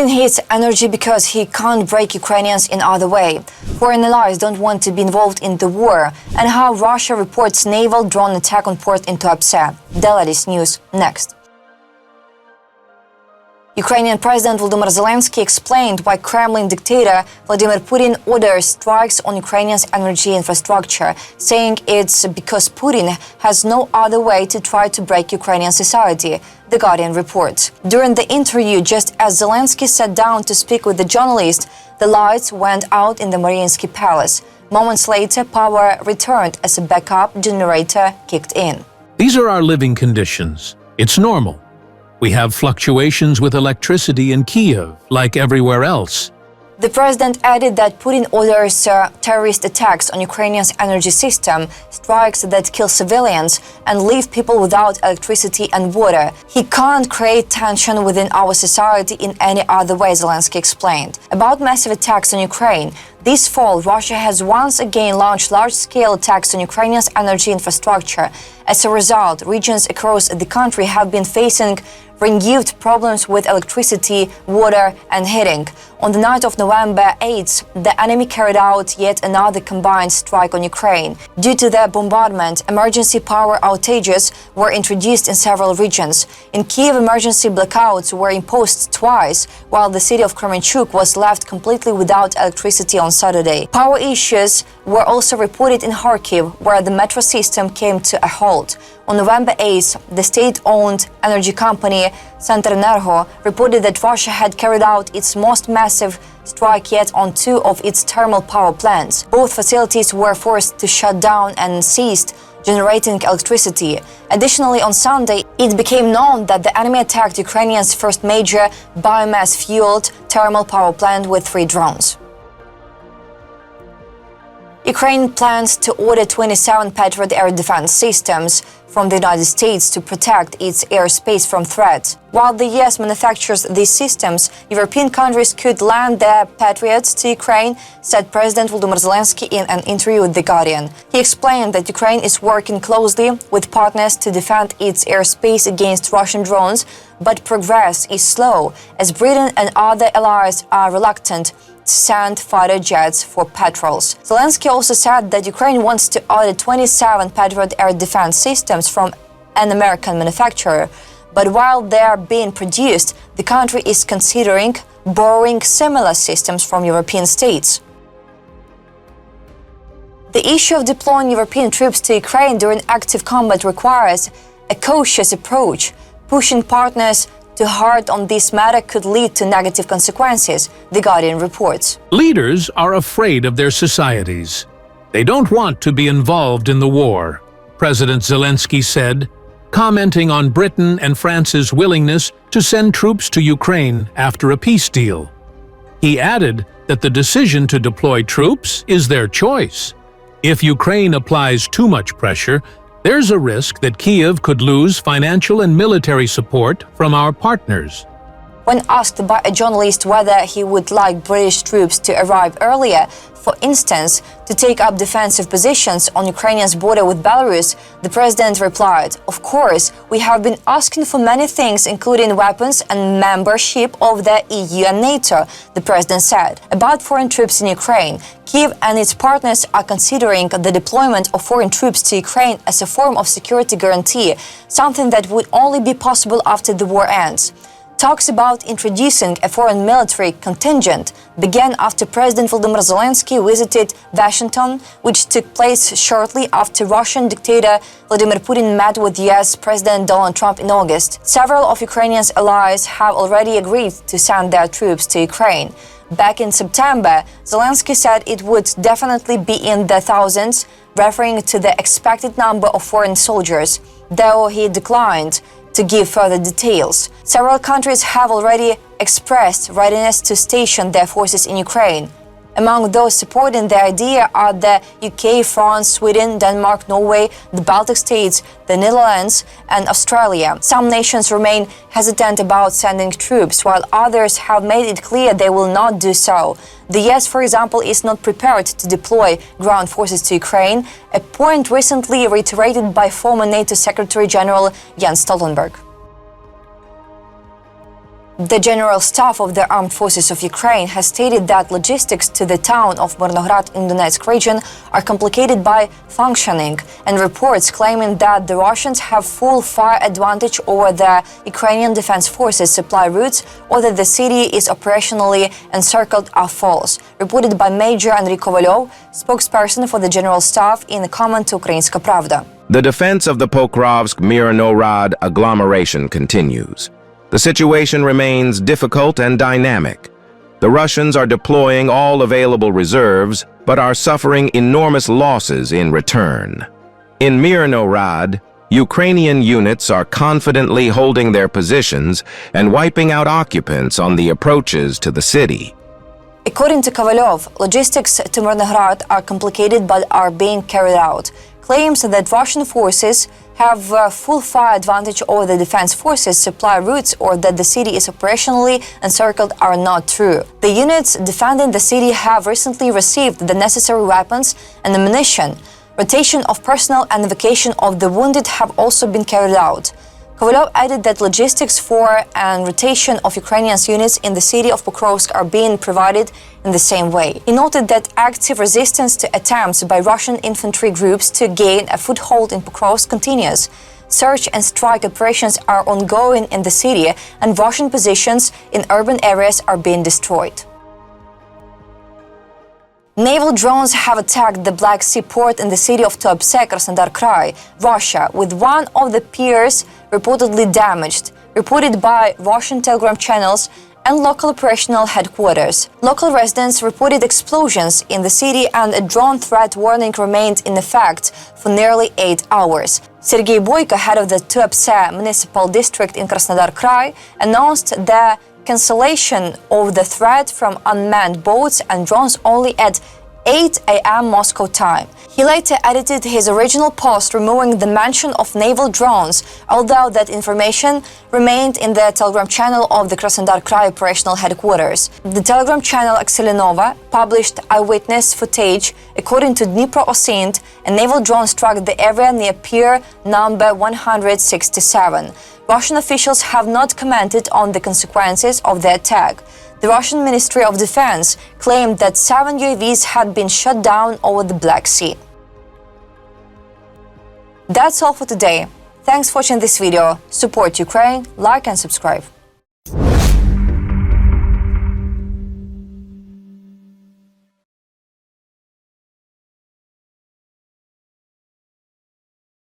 Putin hates energy because he can't break Ukrainians in other way. Foreign allies don't want to be involved in the war, and how Russia reports naval drone attack on port in Tuapse. The latest news next. Ukrainian President Volodymyr Zelenskyy explained why Kremlin dictator Vladimir Putin orders strikes on Ukrainians' energy infrastructure, saying it's because Putin has no other way to try to break Ukrainian society, The Guardian reports. During the interview, just as Zelenskyy sat down to speak with the journalist, the lights went out in the Mariinsky Palace. Moments later, power returned as a backup generator kicked in. These are our living conditions. It's normal. We have fluctuations with electricity in Kyiv, like everywhere else. The president added that Putin orders terrorist attacks on Ukrainians' energy system, strikes that kill civilians and leave people without electricity and water. He can't create tension within our society in any other way, Zelenskyy explained. About massive attacks on Ukraine, this fall, Russia has once again launched large-scale attacks on Ukrainians' energy infrastructure. As a result, regions across the country have been facing renewed problems with electricity, water and heating. On the night of November 8th, the enemy carried out yet another combined strike on Ukraine. Due to the bombardment, emergency power outages were introduced in several regions. In Kyiv, emergency blackouts were imposed twice, while the city of Kremenchuk was left completely without electricity on Saturday. Power issues were also reported in Kharkiv, where the metro system came to a halt. On November 8th, the state-owned energy company Centrenergo reported that Russia had carried out its most massive strike yet on two of its thermal power plants. Both facilities were forced to shut down and ceased generating electricity. Additionally, on Sunday, it became known that the enemy attacked Ukrainians' first major biomass-fueled thermal power plant with 3 drones. Ukraine plans to order 27 Patriot air defense systems from the United States to protect its airspace from threats. While the US manufactures these systems, European countries could lend their Patriots to Ukraine, said President Volodymyr Zelenskyy in an interview with The Guardian. He explained that Ukraine is working closely with partners to defend its airspace against Russian drones, but progress is slow, as Britain and other allies are reluctant to send fighter jets for patrols. Zelenskyy also said that Ukraine wants to order 27 Patriot air defense systems from an American manufacturer. But while they are being produced, the country is considering borrowing similar systems from European states. The issue of deploying European troops to Ukraine during active combat requires a cautious approach. Pushing partners too hard on this matter could lead to negative consequences, The Guardian reports. Leaders are afraid of their societies. They don't want to be involved in the war, President Zelenskyy said, commenting on Britain and France's willingness to send troops to Ukraine after a peace deal. He added that the decision to deploy troops is their choice. If Ukraine applies too much pressure, there's a risk that Kyiv could lose financial and military support from our partners. When asked by a journalist whether he would like British troops to arrive earlier, for instance, to take up defensive positions on Ukraine's border with Belarus, the president replied, "Of course, we have been asking for many things, including weapons and membership of the EU and NATO," the president said. About foreign troops in Ukraine, Kyiv and its partners are considering the deployment of foreign troops to Ukraine as a form of security guarantee, something that would only be possible after the war ends. Talks about introducing a foreign military contingent began after President Volodymyr Zelenskyy visited Washington, which took place shortly after Russian dictator Vladimir Putin met with US President Donald Trump in August. Several of Ukrainians' allies have already agreed to send their troops to Ukraine. Back in September, Zelenskyy said it would definitely be in the thousands, referring to the expected number of foreign soldiers, though he declined to give further details. Several countries have already expressed readiness to station their forces in Ukraine. Among those supporting the idea are the UK, France, Sweden, Denmark, Norway, the Baltic states, the Netherlands, and Australia. Some nations remain hesitant about sending troops, while others have made it clear they will not do so. The US, for example, is not prepared to deploy ground forces to Ukraine, a point recently reiterated by former NATO Secretary General Jens Stoltenberg. The General Staff of the Armed Forces of Ukraine has stated that logistics to the town of Mirnograd in Donetsk region are complicated by functioning, and reports claiming that the Russians have full fire advantage over the Ukrainian Defense Forces supply routes or that the city is operationally encircled are false, reported by Major Andriy Kovalyov, spokesperson for the General Staff, in a comment to Ukrainska Pravda. The defense of the Pokrovsk-Mirnorad agglomeration continues. The situation remains difficult and dynamic. The Russians are deploying all available reserves, but are suffering enormous losses in return. In Mirnorad, Ukrainian units are confidently holding their positions and wiping out occupants on the approaches to the city. According to Kovalyov, logistics to Mirnograd are complicated but are being carried out. Claims that Russian forces have full fire advantage over the defense forces' supply routes or that the city is operationally encircled are not true. The units defending the city have recently received the necessary weapons and ammunition. Rotation of personnel and evacuation of the wounded have also been carried out. Kovalyov added that logistics for and rotation of Ukrainian units in the city of Pokrovsk are being provided in the same way. He noted that active resistance to attempts by Russian infantry groups to gain a foothold in Pokrovsk continues. Search and strike operations are ongoing in the city, and Russian positions in urban areas are being destroyed. Naval drones have attacked the Black Sea port in the city of Tuapse, Krasnodar Krai, Russia, with one of the piers reportedly damaged, reported by Russian Telegram channels and local operational headquarters. Local residents reported explosions in the city, and a drone threat warning remained in effect for nearly 8 hours. Sergei Boyko, head of the Tuapse municipal district in Krasnodar Krai, announced the cancellation of the threat from unmanned boats and drones only at 8 a.m. Moscow time. He later edited his original post, removing the mention of naval drones, although that information remained in the Telegram channel of the Krasnodar Krai operational headquarters. The Telegram channel Excelinova published eyewitness footage. According to Dnipro Osint, a naval drone struck the area near pier number 167. Russian officials have not commented on the consequences of the attack. The Russian Ministry of Defense claimed that 7 UAVs had been shot down over the Black Sea. That's all for today. Thanks for watching this video. Support Ukraine, like and subscribe.